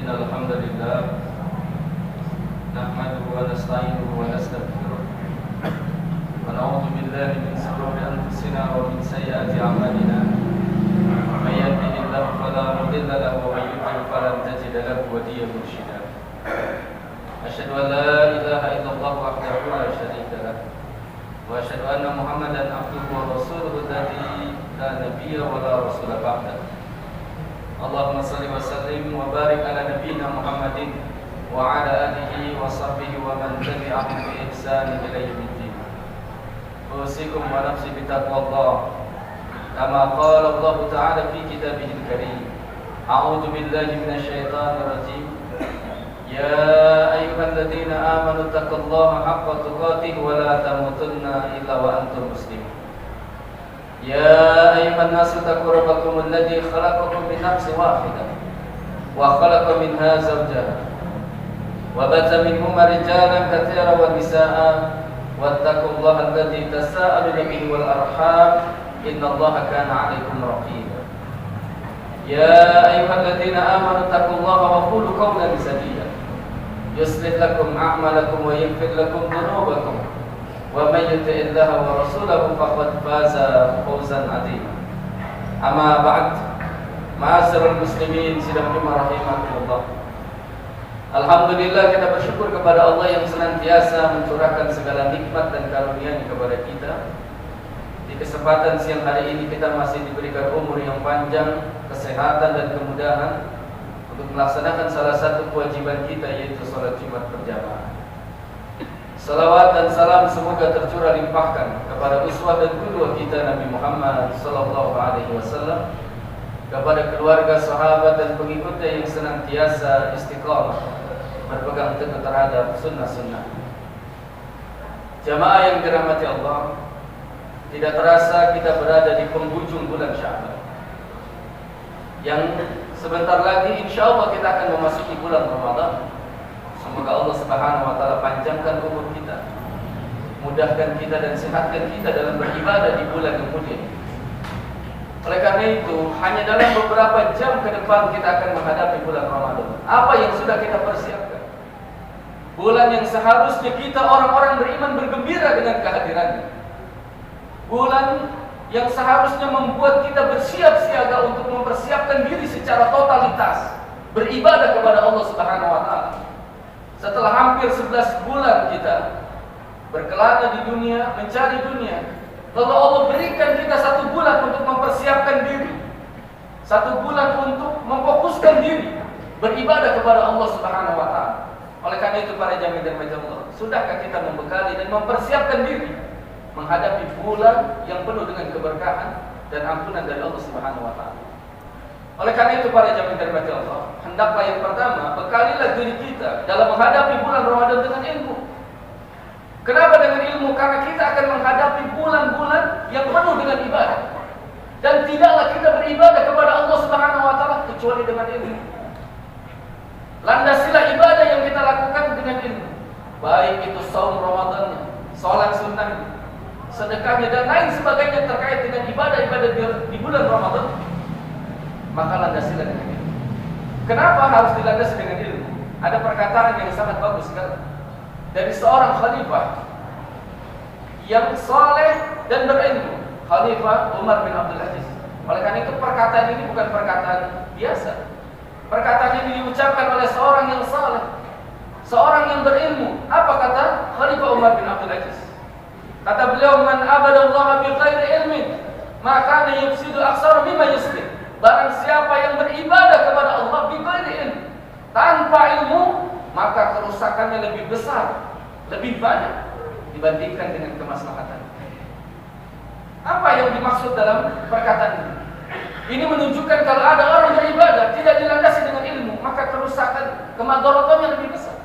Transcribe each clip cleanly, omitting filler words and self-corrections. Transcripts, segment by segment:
الحمد لله نحمده ونستعينه ونستغفره ونعوذ بالله من شرور أنفسنا ومن سيئات أعمالنا من يهده الله فلا مضل له ومن يضلل فلن تجد له وليا مرشدا أشهد أن لا إله إلا الله وحده لا شريك له وأشهد أن محمدا عبده ورسوله الذي لا نبي ولا رسول بعده اللهم صل وسلم وبارك على نبينا محمد وعلى آله وصحبه ومن تبعهم بإحسان إلى يوم الدين أوصيكم ونفسي بتقوى الله كما قال الله تعالى في كتابه الكريم أعوذ بالله من الشيطان الرجيم يا أيها الذين آمنوا اتقوا الله حق تقاته ولا تموتن إلا وأنتم مسلمون يا أيها الناس اتقوا ربكم الذي خلقكم من نفس واحدة وخلق منها زوجها وبث منهما رجالا كثيرا ونساء واتقوا الله الذي تساءلون به والأرحام إن الله كان عليكم رقيبا يا أيها الذين آمنوا اتقوا الله وقولوا قولا سديدا يصلح لكم أعمالكم ويغفر لكم ذنوبكم ومن يطع الله ورسوله فقد فاز فوزا عظيما أما بعد معاشر المسlimin sidang rahimakumullah. Alhamdulillah, kita bersyukur kepada Allah yang senantiasa mencurahkan segala nikmat dan karunia-Nya kepada kita. Di kesempatan siang hari ini kita masih diberikan umur yang panjang, kesehatan dan kemudahan untuk melaksanakan salah satu kewajiban kita, yaitu salat Jumat berjamaah. Salawat dan salam semoga tercurah limpahkan kepada uswah dan qudwah kita Nabi Muhammad sallallahu alaihi wasallam, kepada keluarga, sahabat dan pengikutnya yang senantiasa istiqamah berpegang teguh terhadap sunnah-sunnah. Jamaah yang dirahmati Allah, tidak terasa kita berada di penghujung bulan Sya'ban, yang sebentar lagi insyaallah kita akan memasuki bulan Ramadan. Semoga Allah Subhanahu wa taala panjangkan umur kita, mudahkan kita dan sehatkan kita dalam beribadah di bulan yang mulia. Oleh karena itu, hanya dalam beberapa jam ke depan kita akan menghadapi bulan Ramadan. Apa yang sudah kita persiapkan? Bulan yang seharusnya kita orang-orang beriman bergembira dengan kehadirannya. Bulan yang seharusnya membuat kita bersiap siaga untuk mempersiapkan diri secara totalitas beribadah kepada Allah Subhanahu wa taala. Setelah hampir 11 bulan kita berkelana di dunia, mencari dunia, lalu Allah berikan kita 1 bulan untuk mempersiapkan diri, 1 bulan untuk memfokuskan diri beribadah kepada Allah Subhanahu wa taala. Oleh karena itu para jamaah dan Allah, sudahkah kita membekali dan mempersiapkan diri menghadapi bulan yang penuh dengan keberkahan dan ampunan dari Allah Subhanahu wa taala? Oleh karena itu para jamaah dan Allah, hendaklah yang pertama bekalilah diri kita dalam menghadapi bulan Ramadan dengan ilmu. Kenapa dengan ilmu? Karena kita akan menghadapi bulan-bulan yang penuh dengan ibadah. Dan tidaklah kita beribadah kepada Allah Subhanahu wa taala kecuali dengan ilmu. Landasilah ibadah yang kita lakukan dengan ilmu. Baik itu saum Ramadannya, salat sunnahnya, sedekahnya dan lain sebagainya terkait dengan ibadah-ibadah di bulan Ramadan, maka landasilah dengan ilmu. Kenapa harus dilandasi dengan ilmu? Ada perkataan yang sangat bagus sekali dari seorang khalifah yang saleh dan berilmu, Khalifah Umar bin Abdul Aziz. Oleh karena itu perkataan ini bukan perkataan biasa. Perkataan ini diucapkan oleh seorang yang saleh, seorang yang berilmu. Apa kata Khalifah Umar bin Abdul Aziz? Kata beliau, "Man abadallaha bi ghairi ilmin, maka yufsidu aksar mimma yuslih." Barang siapa yang beribadah kepada Allah bi ghairi ilm, tanpa ilmu, maka kerusakannya lebih besar, lebih banyak dibandingkan dengan kemaslahatan. Apa yang dimaksud dalam perkataan ini? Ini menunjukkan kalau ada orang beribadah tidak dilandasi dengan ilmu, maka kerusakan, kemadaratannya lebih besar.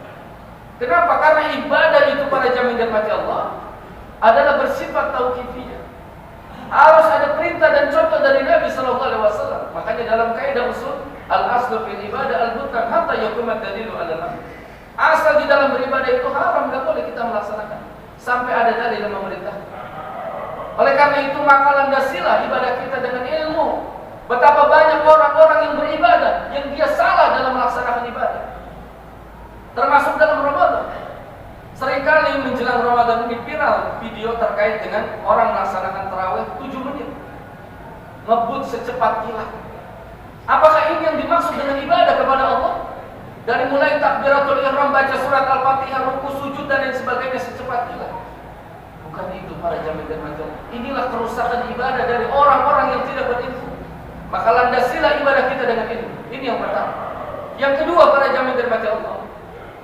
Kenapa? Karena ibadah itu para jamaah dan mati Allah adalah bersifat tauqifiyah. Harus ada perintah dan contoh dari Nabi sallallahu alaihi wasallam. Makanya dalam kaidah usul al-aslu fil ibadah al-butlan hatta yaqumat dalilu ala. Asal di dalam beribadah itu haram, tidak boleh kita melaksanakan sampai ada dalil yang memerintahkan. Oleh karena itu maka landasilah ibadah kita dengan ilmu. Betapa banyak orang-orang yang beribadah yang dia salah dalam melaksanakan ibadah. dengan orang melaksanakan tarawih 7 menit. Ngebut secepat kilat. Apakah ini yang dimaksud dengan ibadah kepada Allah? Dari mulai takbiratul ihram, baca surat Al-Fatihah, ruku, sujud dan lain sebagainya secepat kilat. Bukan itu para jamaah dan macam. Inilah kerusakan ibadah dari orang-orang yang tidak berilmu. Maka landasilah ibadah kita dengan ilmu. Ini yang pertama. Yang kedua para jamaah dan macam Allah,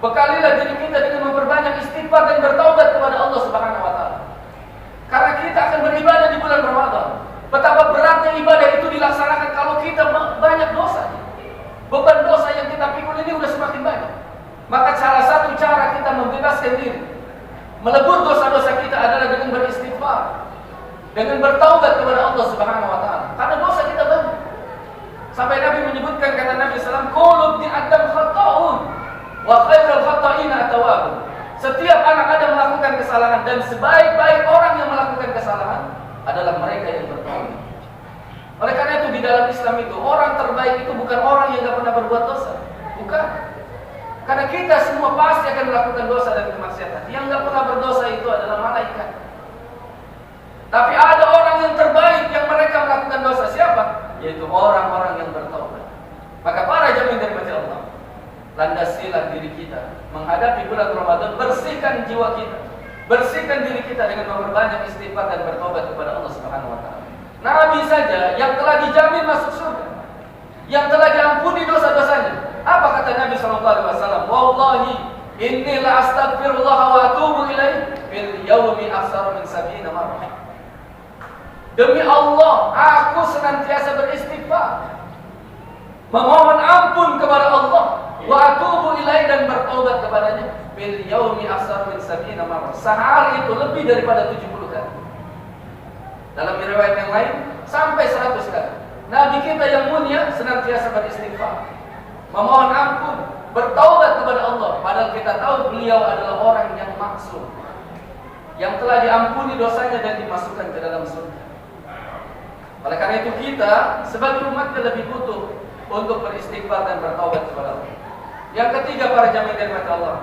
bekalilah diri kita dengan memperbanyak istighfar dan bertaubat kepada Allah Subhanahu wa taala. Karena kita akan beribadah di bulan Ramadan. Betapa beratnya ibadah itu dilaksanakan kalau kita banyak dosa. Beban dosa yang kita pikul ini sudah semakin banyak. Maka salah satu cara kita membebaskan diri, melebur dosa-dosa kita adalah dengan beristighfar, dengan bertaubat kepada Allah Subhanahu wa taala. Karena dosa kita banyak. Sampai Nabi menyebutkan, kata Nabi sallallahu alaihi wasallam, "Kullu ibni Adam khata'un wa khairul khata'ina at-tawwabun." Setiap anak Adam melakukan kesalahan dan sebaik-baik orang yang melakukan kesalahan adalah mereka yang bertaubat. Oleh karena itu di dalam Islam itu orang terbaik itu bukan orang yang tidak pernah berbuat dosa, bukan. Karena kita semua pasti akan melakukan dosa dan kemaksiatan. Yang tidak pernah berdosa itu adalah malaikat. Tapi ada orang yang terbaik yang mereka melakukan dosa. Siapa? Yaitu orang-orang yang bertaubat. Maka para jamaah dari masjid Allah, landasilah diri kita menghadapi bulan Ramadan, bersihkan jiwa kita, bersihkan diri kita dengan memperbanyak istighfar dan bertobat kepada Allah Subhanahu wa taala. Nabi saja yang telah dijamin masuk surga, yang telah diampuni dosa-dosanya. Apa kata Nabi sallallahu alaihi wasallam? Wallahi inni la astaghfirullah wa atubu ilaihi fil yaumi aktsara min 70 marrah. Demi Allah, aku senantiasa beristighfar, memohon ampun kepada Allah, wa atubu ilaihi dan bertaubat kepadanya fil yaumi aktsara min 70 marrah. Sehari itu lebih daripada 70 kali. Dalam riwayat yang lain sampai 100 kali. Nabi kita yang mulia senantiasa beristighfar, memohon ampun, bertaubat kepada Allah. Padahal kita tahu beliau adalah orang yang maksum, yang telah diampuni dosanya dan dimasukkan ke dalam surga. Oleh karena itu kita sebagai umatnya lebih butuh untuk beristighfar dan bertaubat kepada Allah. Yang ketiga para jamaah dan mata Allah,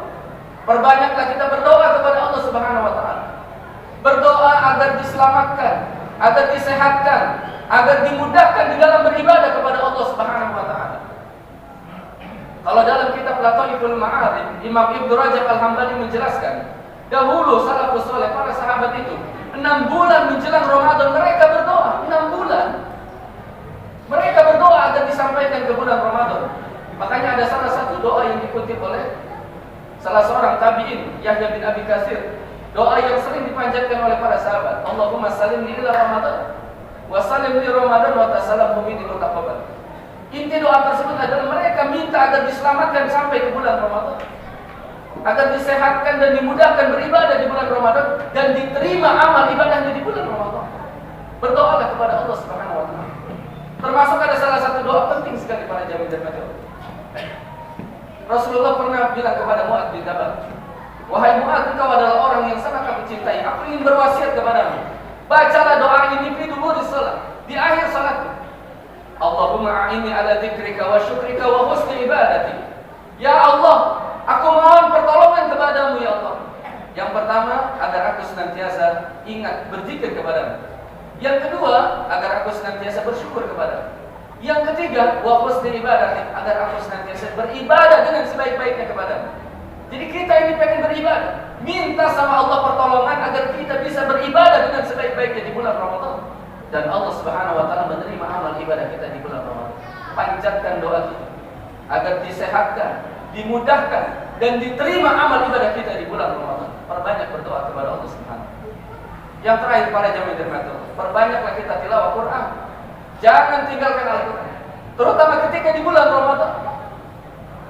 perbanyaklah kita berdoa kepada Allah Subhanahu wa taala. Berdoa agar diselamatkan, agar disehatkan, agar dimudahkan di dalam beribadah kepada Allah Subhanahu wa taala. Kalau dalam kitab Lataiful Ma'arif, Imam Ibnu Rajab Al-Hambali menjelaskan, dahulu salafus saleh para sahabat itu 6 bulan menjelang Ramadan mereka berdoa. 6 bulan mereka berdoa agar disampaikan ke bulan Ramadan. Makanya ada salah satu doa yang dikutip oleh salah seorang tabi'in, Yahya bin Abi Katsir. Doa yang sering dipanjatkan oleh para sahabat, Allahumma salimni ila Ramadan wa salim li Ramadan wa tasallamhu minni mutaqabbal. Inti doa tersebut adalah mereka minta agar diselamatkan sampai ke bulan Ramadan, agar disehatkan dan dimudahkan beribadah di bulan Ramadan dan diterima amal ibadahnya di bulan Ramadan. Berdoalah kepada Allah Subhanahu wa taala. Termasuk ada salah satu doa penting sekali para jamaah dan masyarakat. Rasulullah pernah bilang kepada Mu'adz bin Jabal, "Wahai Mu'adz, engkau adalah orang yang sangat aku cintai. Aku ingin berwasiat kepadamu. Bacalah doa ini fi duburis salat, di akhir salat. Allahumma a'inni ala dzikrika wa syukrika wa husni ibadati." Ya Allah, aku mohon pertolongan kepadamu ya Allah. Yang pertama, agar aku senantiasa ingat berzikir kepadamu. Yang kedua, agar aku senantiasa bersyukur kepadamu. Yang ketiga, wa husni ibadati, agar aku senantiasa beribadah dengan sebaik-baiknya kepadamu. Jadi kita ini pengen beribadah, minta sama Allah pertolongan agar kita bisa beribadah dengan sebaik-baiknya di bulan Ramadan. Dan Allah Subhanahu wa taala menerima amal ibadah kita di bulan Ramadan. Panjatkan doa kita agar disehatkan, dimudahkan dan diterima amal ibadah kita di bulan Ramadan. Perbanyak berdoa kepada Allah Subhanahu. Yang terakhir para jamaah dirahmati Allah, perbanyaklah kita tilawah Quran. Jangan tinggalkan Al-Quran, terutama ketika di bulan Ramadan.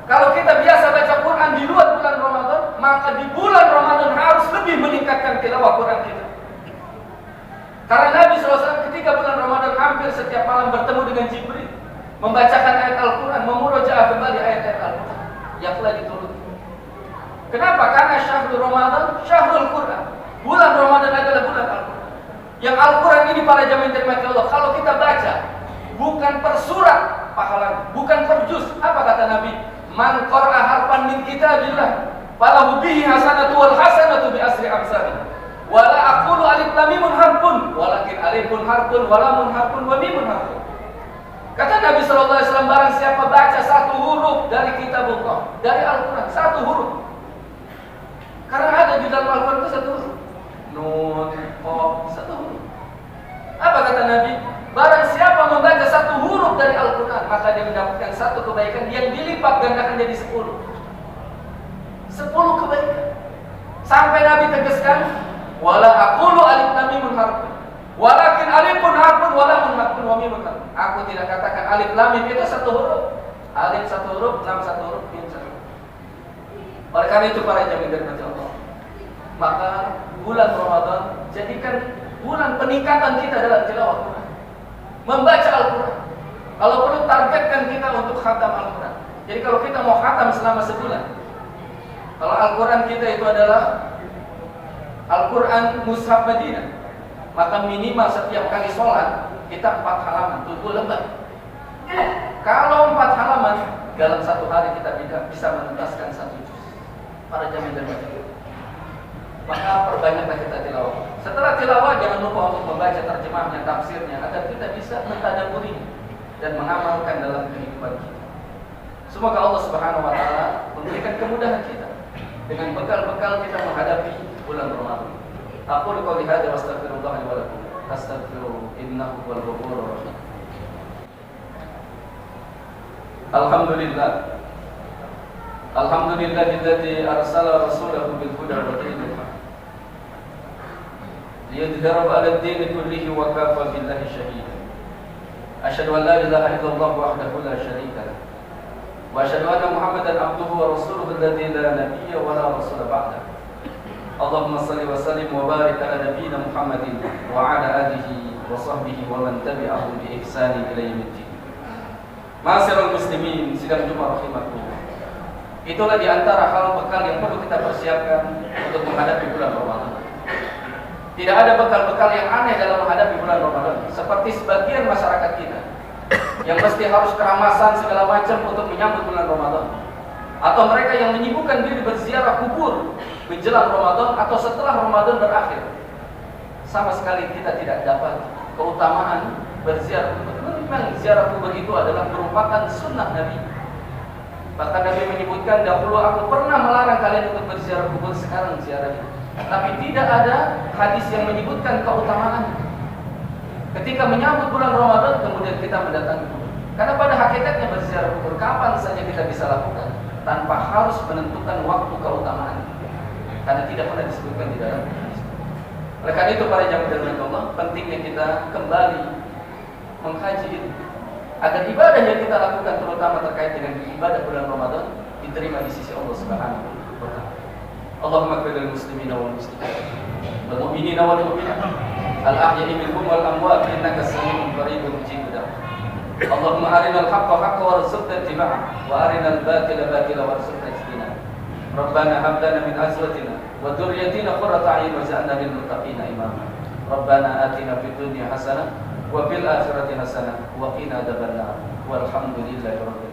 Kalau kita biasa baca Quran di luar bulan Ramadan, maka di bulan Ramadan harus lebih meningkatkan tilawah Quran kita. Karena Nabi SAW ketika bulan Ramadan hampir setiap malam bertemu dengan Jibril, membacakan ayat Al-Quran, memurojaah kembali ayat-ayat Al-Quran yang telah diturunkan. Kenapa? Karena syahrul Ramadan, syahrul Quran. Bulan Ramadan adalah bulan Al-Quran. Yang Al-Quran ini para jamaah dirahmati Allah, kalau kita baca bukan per surat pahalanya, bukan per juz. Apa kata Nabi? Man qara'a harfan min kitabillah falahu bihi hasanatu wal hasanatu bi asri amsalih. Wala aqulu alif lam mim harfun, walakin alifun harfun, wa lamun harfun, wa mimun harfun. Kata Nabi sallallahu alaihi wasallam, barang siapa baca satu huruf dari kitabullah, dari Al-Qur'an, satu huruf. Karena ada di dalam Al-Qur'an itu satu huruf. Nun, qaf, satu huruf. Apa kata Nabi? Barang siapa membaca satu huruf dari Al-Qur'an, maka dia mendapatkan satu kebaikan yang dilipat gandakan jadi 10. 10 kebaikan. Sampai Nabi tegaskan, wala aqulu alif lam mim harfun, walakin alifun harfun, wa lamun harfun, wa mimun harfun. Aku tidak katakan alif lam mim itu satu huruf. Alif satu huruf, lam satu huruf, mim satu huruf. Oleh karena itu para jamaah dari Allah, maka bulan Ramadan jadikan bulan peningkatan kita dalam tilawah Quran, membaca Al-Quran. Kalau perlu targetkan kita untuk khatam Al-Quran. Jadi kalau kita mau khatam selama sebulan, kalau Al-Quran kita itu adalah Al-Quran Mushaf Madinah, maka minimal setiap kali sholat kita 4 halaman, 7 lembar. Kalau 4 halaman dalam satu hari kita bisa menuntaskan 1 juz. Para jamaah dan baca, maka perbanyaklah kita tilawah. Setelah tilawah jangan lupa untuk membaca terjemahnya, tafsirnya, agar kita bisa mentadabburinya dan mengamalkan dalam kehidupan kita. Semoga Allah Subhanahu wa taala memberikan kemudahan kita dengan bekal-bekal kita menghadapi bulan Ramadan. Aqulu qouli hadza wa astaghfirullah li wa lakum. Astaghfiruhu innahu huwal ghafurur rahim. Alhamdulillah. Alhamdulillahilladzi arsala rasulahu bil huda wa dinil haq. Liyudhhirahu 'ala ad-din kullihi wa kafa billahi shahida. Asyhadu an la ilaha illallah wahdahu la syarika lahu. Wa asyhadu anna Muhammadan 'abduhu wa rasuluhu alladzi la nabiyya wa la rasula ba'dahu. Allahumma shalli wa sallim wa barik ala nabiyyina Muhammadin wa ala alihi wa sahbihi wa man tabi'ahum bi ihsani ila yaumiddin. Ma'asyiral muslimin, sidang Jumat rahimakumullah. Itulah di antara hal bekal yang perlu kita persiapkan untuk menghadapi bulan Ramadan. Tidak ada bekal-bekal yang aneh dalam menghadapi bulan Ramadan, seperti sebagian masyarakat kita yang mesti harus keramasan segala macam untuk menyambut bulan Ramadan, atau mereka yang menyibukkan diri berziarah kubur menjelang Ramadan atau setelah Ramadan berakhir. Sama sekali kita tidak dapat keutamaan berziarah kubur. Memang ziarah kubur itu adalah merupakan sunnah Nabi. Bahkan Nabi menyebutkan, dahulu aku pernah melarang kalian untuk berziarah kubur, sekarang ziarah. Tapi tidak ada hadis yang menyebutkan keutamaan. Ketika menyambut bulan Ramadan, kemudian kita mendatangi kubur. Karena pada hakikatnya berziarah kubur kapan saja kita bisa lakukan, tanpa harus menentukan waktu keutamaan. Karena tidak pernah disebutkan di dalam hadis. Oleh karena itu para jamaah dan Allah, pentingnya kita kembali mengkaji ini, agar ibadah yang kita lakukan terutama terkait dengan ibadah bulan Ramadan diterima di sisi Allah Subhanahu wa taala. Allahumma ighfir lil muslimina wal muslimat wal mu'minina wal mu'minat al ahya'i minhum wal amwat innaka samii'un qariibun mujibud da'wah. Allahumma arinal haqqa haqqan warzuqna ittiba'ah wa arinal batila batilan warzuqna ijtinabah. Rabbana hab lana min azwajina wa dhurriyyatina qurrata a'yun waj'alna lil muttaqina imama. Rabbana atina fid dunya hasanah wa fil akhirati hasanah wa qina adzabannar. Walhamdulillahi rabbil alamin.